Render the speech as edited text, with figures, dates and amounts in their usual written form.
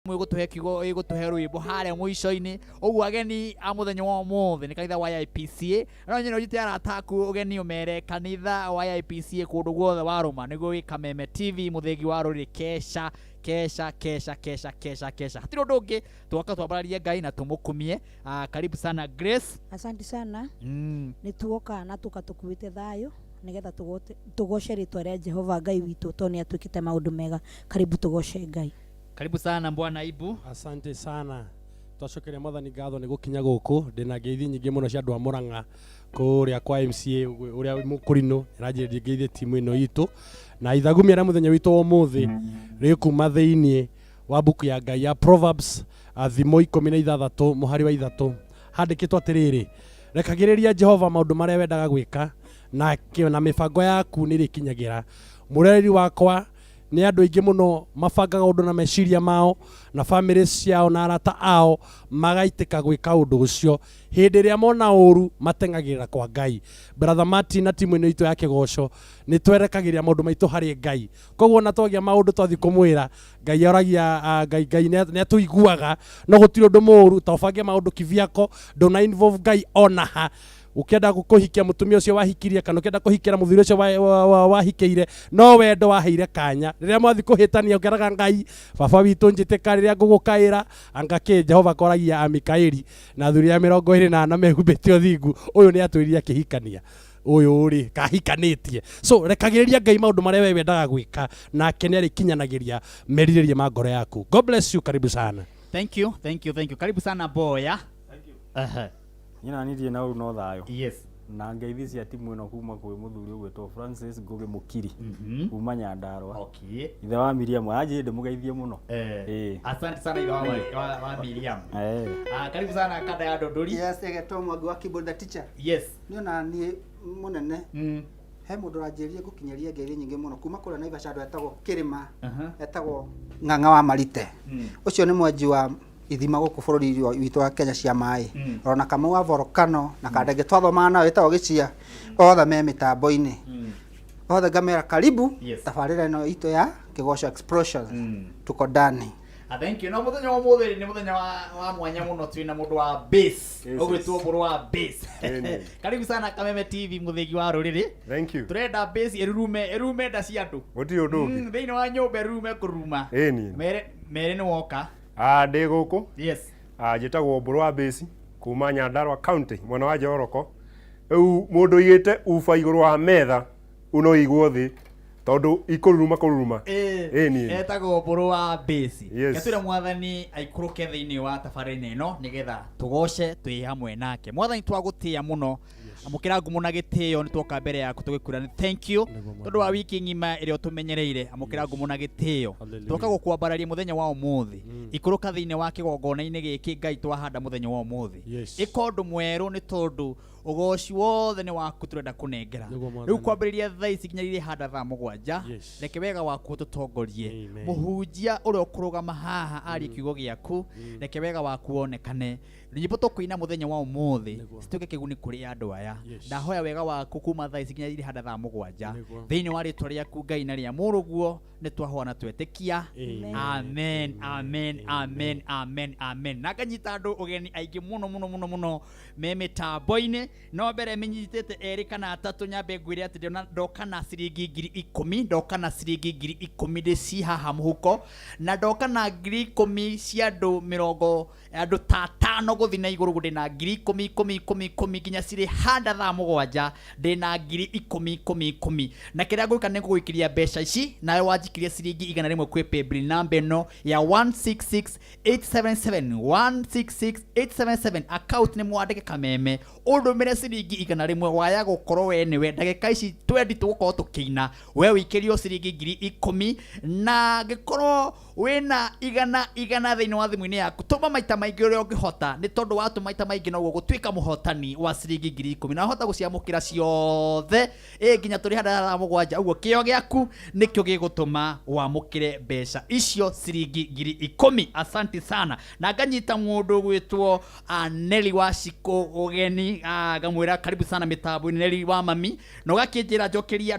Gutuhe kigo igutuhe rwimbo haria mwico-ini uguo ageni a muthenya wa umuthi ni kanitha wa IPCA no nyino jite arataku ugeni umere kanitha wa IPCA kundu guothe waruma niguo wi Kameme TV muthegi wa ruri kesha hatiro ndungi tuoka twambararie Ngai na tumukumie. Karibu sana Grace. Asante sana. Ni tuoka na tukatukuite thayo nigetha tugoce ritwa ria Jehova Ngai witu toni atwikite maundu mega. Karibu tugoce Ngai. Karibu sana Bwana Ibu. Asante sana. Twacokeria Mwathani ngatho ni gukinya guku ndina ngeithi nyingi muno cia andu a Murang'a kuria kwa MCA uria mukurino iranjiririe ngeithi timu ino itu na ithagumia ria muthenya witu wa umuthi rikuma thiini wa buku ya Ngai ya Proverbs thimo 16 muhari wa 3 handikitwo atiriri rekagiriria Jehova maundu maria wendaga gwika na mibango yaku ni rikinyagira. Mureri wakwa ni andu aingi muno mabangaga undu na meciria mao na family ciao na arata ao magaitika gwika undu ucio hindi ria mona uru matengagirira kwa Ngai. Brother Martin na timu ino itu ya kigoco ni twerekagirira maundu maitu hari Ngai, koguo na twagia maundu twathi kumwira Ngai oragia Ngai ne tuiguaga no gutiri undu muru tobange maundu kivyako ndona involve Ngai onaha. Ukienda gukuhikia mutumia ucio wahikirie kana ukienda kuhikira muthuri ucio wahikiire no wendo waheire kanya riria mwathi kuhitania ukiraga Ngai baba witu njitika riria ngugukaira angake Jehova koragia Amikaeli na thuri ya 24 mehumbite othingu uyu ni atwiriria kihikania uyu ri kahikanitie. So rekagiriria Ngai maundu maria we wendaga gwika na akene rikinyanagiria merirĩrie ma ngoro yaku. God bless you. Karibu sana. Thank you. Karibu sana Boya. Thank you. Nyina nirie na uru no thayo. Yes. Na ngeithi cia timu ino kuma kwi muthuri ugwitwo Francis Ngugi Mukiri kuma Nyandarua. Okay. Ithe wa Miriam aje ndimugeithie muno. Asante sana ithe wa Miriam. Karibu sana kada ya Dodori. Yes, egeto mwangu wa keyboard the teacher. Yes. Niona ni munene. He mundu ranjirie gukinyaria ngeithi nyingi muno kuma kura Naivasha andu etagwo Kirima. Etagwo Ng'ang'a wa Marite. Ucio ni mwenji wa ithima guku bururi witu wa Kenya cia mai ona Kamau wa Volcano na Kadege twathoma na wetagwo Gicia othe me mitambo-ini othe ngamera karibu tabarira ino itu ya Kigoco Explosion tuko ndani. Thank you. No muthenya wa muthiri ni muthenya wa mwanya muno twina mundu wa bass ugwitwo mundu wa bass. Karibu sana Kameme TV muthegi wa ruriri. Thank you. Turenda bass erume nda cia andu gutiri undu ungi thiini wa nyumba erume kuruma mere ni woka ndi guku. Yes. Njitagwo Mburu wa Base kuma Nyandarua County mwena wa Njoroko. Riu mundu igite uba iguru wa metha uno igwo thi tondu ikururuma ni etagwo Mburu wa Base. Getwire Mwathani aikuruke thiini wa tabarina ino nigetha tugoce twi hamwe nake. Mwathani twagutia muno amukira ngumo na gitio ni twoka mbere yaku tugikura. Thank you tondu wa wiki ngima irio tumenyereire amukira ngumo na gitio twoka gukwambararia muthenya wa umuthi ikuruka thiini wa kigongona-ini giki Ngai twahanda muthenya wa umuthi ikondu mweru ni tondu ugoci wothe ni waku turenda kunengera riu kwambiriria thaa ici nginyaririe handa thaa 7 reke wega waku tutongorie muhunjia uria ukurugama haha ari kiugo giaku reke wega waku onekane nyimbo tukuina muthenya wa umuthi cituke kiguni kuri andu aya ndahoya wega waku kuma thaa ici nginyaririe handa thaa 7 thiini wa ritwa riaku Ngai na ria muruguo ni twahona twetikia. Amen. Na kanyita andu ugeni aingi muno me mitambo-ini no mbere menyitete eri kana atatu nyambe ngwire ati ndoka na ciringi 10,000 ndoka na ciringi 10,000 ndeci haha muhuko na ndoka na 10,000 cia andu 5 guthi na iguru gundi na 10,000 nginya ciri handa thaa 7 ndina 10,000 na kiria gwika ni guikiria mbeca ici nawe wanjikiria ciringi 100 kwi paybill number ino ya 166877 account ni mwandike Kameme undumire ciringi 100 waya gukorwo we niwe ndagika ici 20 tugukorwo tukiina we wikirio ciringi 10,000 na gikorwo wina igana thiini wa thimu-ini yaku tuma maita maingi uria ungihota ni tondu watu maita maingi noguo gutwika muhotani wa ciringi 10,000 na hota guciamukira ciothe nginya turi handa thaa 7 uguo kio giaku nikio gigutuma wamukire mbeca icio ciringi 10,000. Asante sana na nganyita mundu gwitwo Neli wa Ciko ugeni ngamwira karibu sana mitambo Neli wa mami no gakinjira njokeria